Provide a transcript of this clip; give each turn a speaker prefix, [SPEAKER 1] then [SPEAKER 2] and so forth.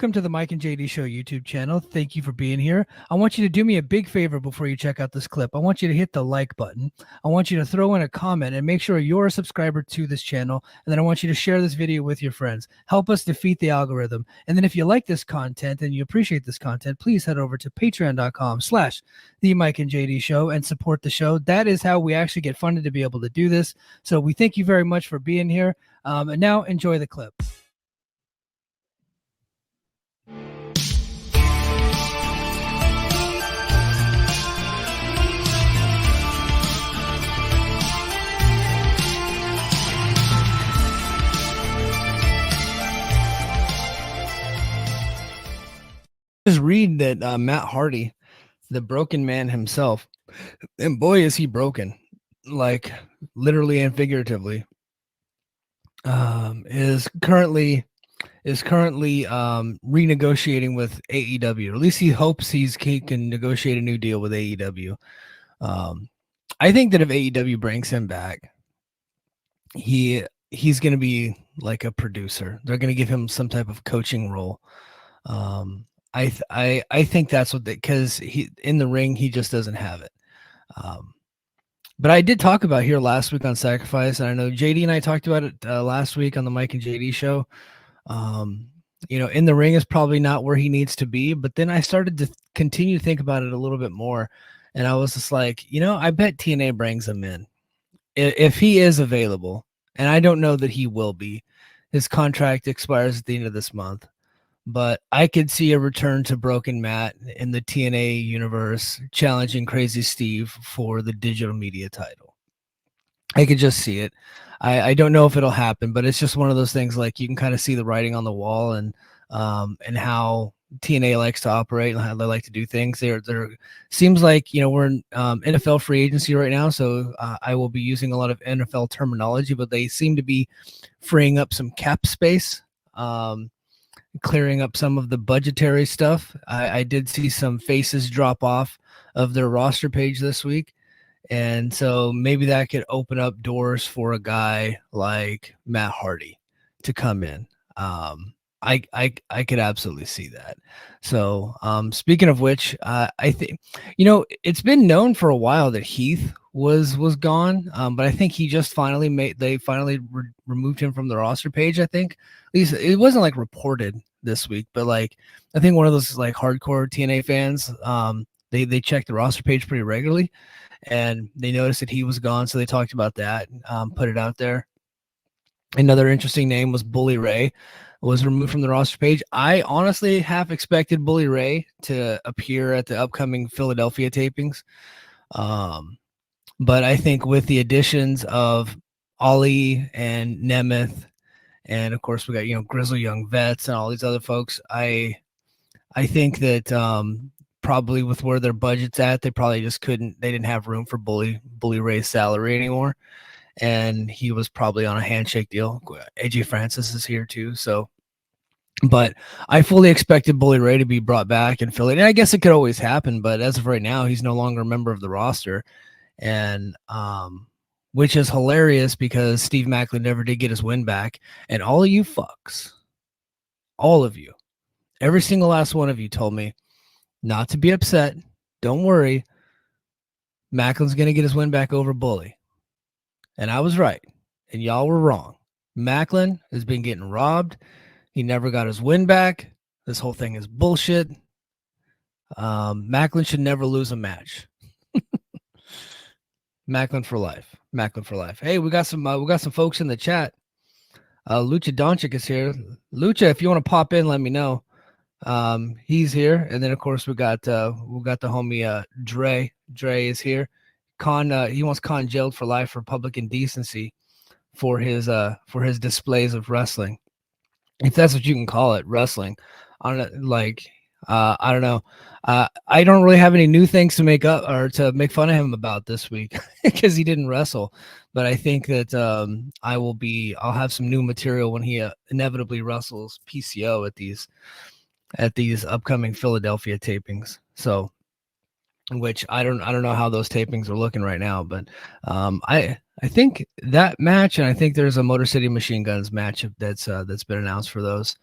[SPEAKER 1] Welcome to the Mike and JD Show YouTube channel. Thank you for being here. I want you to do me a big favor before you check out this clip. I want you to hit the like button. I want you to throw in a comment and make sure you're a subscriber to this channel. And then I want you to share this video with your friends. Help us defeat the algorithm. And then if you like this content and you appreciate this content, please head over to patreon.com/the Mike and JD Show and support the show. That is how we actually get funded to be able to do this. So we thank you very much for being here. And now enjoy the clip. Just read that Matt Hardy, the broken man himself, and boy is he broken, like literally and figuratively, is currently renegotiating with AEW. At least he hopes he can negotiate a new deal with AEW. I think that if AEW brings him back, he's going to be like a producer. They're going to give him some type of coaching role. I think that's what because he in the ring he just doesn't have it. But I did talk about here last week on Sacrifice, and I know JD and I talked about it last week on the Mike and JD Show. In the ring is probably not where he needs to be, but then I started to continue to think about it a little bit more, and I was just like, I bet TNA brings him in if he is available, and I don't know that he will be. His contract expires at the end of this month. But I could see a return to Broken Matt in the TNA universe challenging Crazy Steve for the digital media title. I could just see it. I don't know if it'll happen, but it's just one of those things like you can kind of see the writing on the wall and how TNA likes to operate and how they like to do things. There seems like, we're in NFL free agency right now, so I will be using a lot of NFL terminology, but they seem to be freeing up some cap space. Clearing up some of the budgetary stuff. I did see some faces drop off of their roster page this week. And so maybe that could open up doors for a guy like Matt Hardy to come in. I could absolutely see that. So speaking of which, I think, it's been known for a while that Heath was gone. But I think he just finally removed him from the roster page. I think at least it wasn't like reported this week, but like, I think one of those like hardcore TNA fans, they checked the roster page pretty regularly and they noticed that he was gone. So they talked about that, put it out there. Another interesting name was Bully Ray was removed from the roster page. I honestly half expected Bully Ray to appear at the upcoming Philadelphia tapings. But I think with the additions of Ollie and Nemeth, and of course we got, Grizzly Young Vets and all these other folks, I think that probably with where their budget's at, they probably just they didn't have room for Bully Ray's salary anymore. And he was probably on a handshake deal. AJ Francis is here too. So, but I fully expected Bully Ray to be brought back in Philly. And I guess it could always happen, but as of right now, he's no longer a member of the roster. And, which is hilarious because Steve Macklin never did get his win back. And all of you fucks, all of you, every single last one of you told me not to be upset. Don't worry. Macklin's going to get his win back over Bully. And I was right. And y'all were wrong. Macklin has been getting robbed. He never got his win back. This whole thing is bullshit. Macklin should never lose a match. Macklin for life. Macklin for life. Hey, we got some folks in the chat. Lucha Doncic is here. Lucha, if you want to pop in, let me know. He's here, and then of course we got the homie Dre. Dre is here. He wants Khan jailed for life for public indecency for his displays of wrestling, if that's what you can call it, wrestling. I don't know. I don't really have any new things to make up or to make fun of him about this week because he didn't wrestle. But I think that I'll have some new material when he inevitably wrestles PCO at these upcoming Philadelphia tapings. So, which I don't know how those tapings are looking right now, but I think that match, and I think there's a Motor City Machine Guns match that's been announced for those.